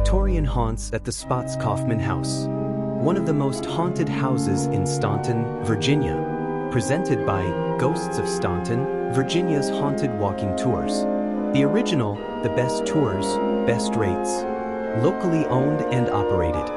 Victorian haunts at the Spots Kaufman House, one of the most haunted houses in Staunton, Virginia, presented by Ghosts of Staunton, Virginia's Haunted Walking Tours. The original, the best tours, best rates. Locally owned and operated.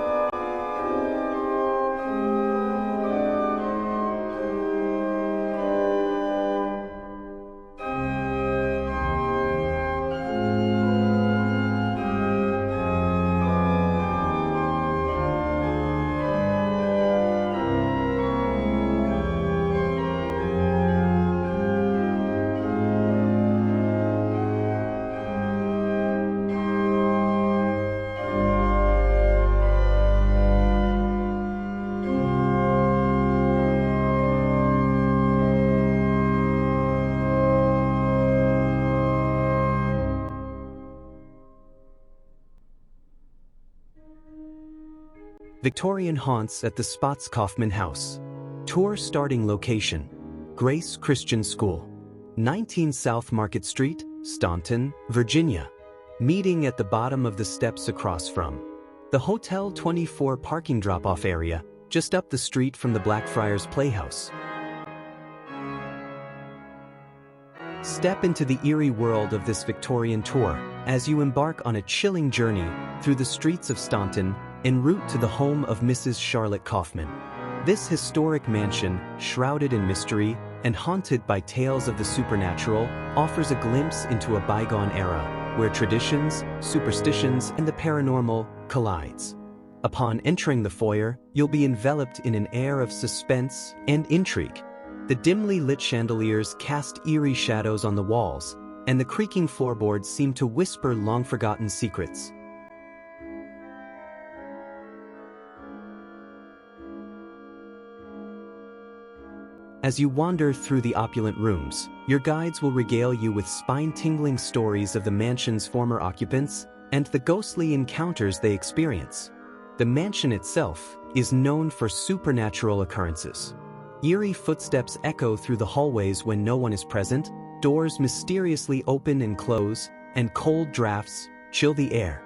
Victorian haunts at the Spots Kaufman House. Tour starting location: Grace Christian School, 19 South Market Street, Staunton, Virginia. Meeting at the bottom of the steps across from the Hotel 24 parking drop-off area, just up the street from the Blackfriars Playhouse. Step into the eerie world of this Victorian tour as you embark on a chilling journey through the streets of Staunton en route to the home of Mrs. Charlotte Kaufman. This historic mansion, shrouded in mystery and haunted by tales of the supernatural, offers a glimpse into a bygone era where traditions, superstitions, and the paranormal collides. Upon entering the foyer, you'll be enveloped in an air of suspense and intrigue. The dimly lit chandeliers cast eerie shadows on the walls, and the creaking floorboards seem to whisper long-forgotten secrets. As you wander through the opulent rooms, your guides will regale you with spine-tingling stories of the mansion's former occupants and the ghostly encounters they experience. The mansion itself is known for supernatural occurrences. Eerie footsteps echo through the hallways when no one is present, doors mysteriously open and close, and cold drafts chill the air.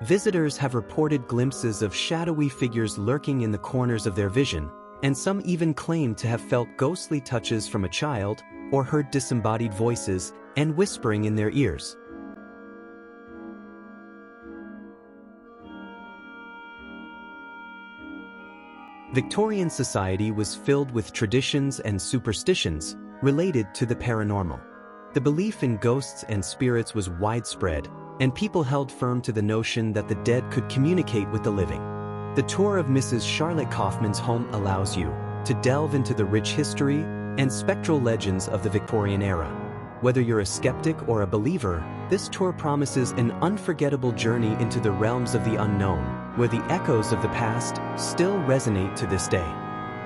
Visitors have reported glimpses of shadowy figures lurking in the corners of their vision, and some even claim to have felt ghostly touches from a child or heard disembodied voices and whispering in their ears. Victorian society was filled with traditions and superstitions related to the paranormal. The belief in ghosts and spirits was widespread, and people held firm to the notion that the dead could communicate with the living. The tour of Mrs. Charlotte Kaufman's home allows you to delve into the rich history and spectral legends of the Victorian era. Whether you're a skeptic or a believer, this tour promises an unforgettable journey into the realms of the unknown, where the echoes of the past still resonate to this day.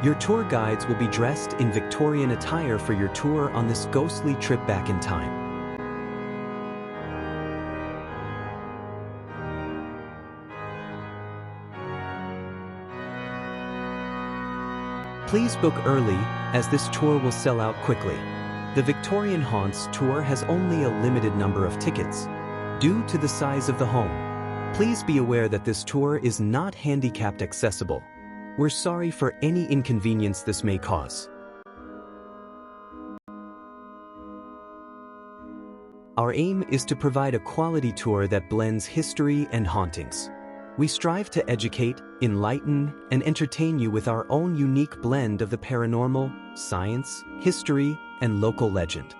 Your tour guides will be dressed in Victorian attire for your tour on this ghostly trip back in time. Please book early, as this tour will sell out quickly. The Victorian Haunts tour has only a limited number of tickets, due to the size of the home. Please be aware that this tour is not handicapped accessible. We're sorry for any inconvenience this may cause. Our aim is to provide a quality tour that blends history and hauntings. We strive to educate, enlighten, and entertain you with our own unique blend of the paranormal, science, history, and local legend.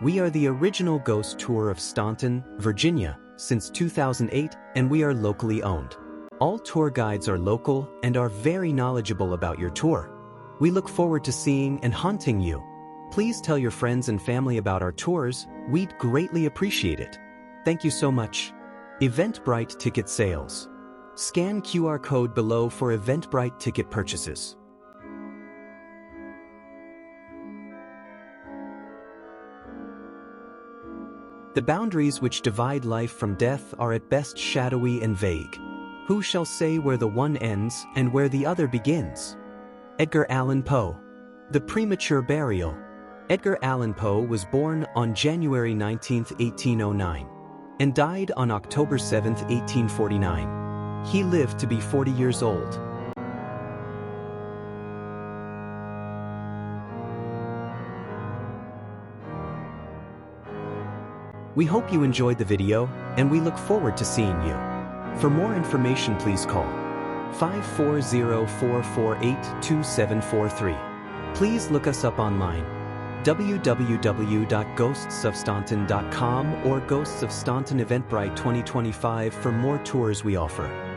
We are the original ghost tour of Staunton, Virginia, since 2008, and we are locally owned. All tour guides are local and are very knowledgeable about your tour. We look forward to seeing and haunting you. Please tell your friends and family about our tours. We'd greatly appreciate it. Thank you so much. Eventbrite Ticket Sales. Scan QR code below for Eventbrite ticket purchases. The boundaries which divide life from death are at best shadowy and vague. Who shall say where the one ends and where the other begins? Edgar Allan Poe. The Premature Burial. Edgar Allan Poe was born on January 19, 1809, and died on October 7, 1849. He lived to be 40 years old. We hope you enjoyed the video, and we look forward to seeing you. For more information, please call 540-448-2743. Please look us up online, www.ghostsofstaunton.com or Ghosts of Staunton Eventbrite 2025 for more tours we offer.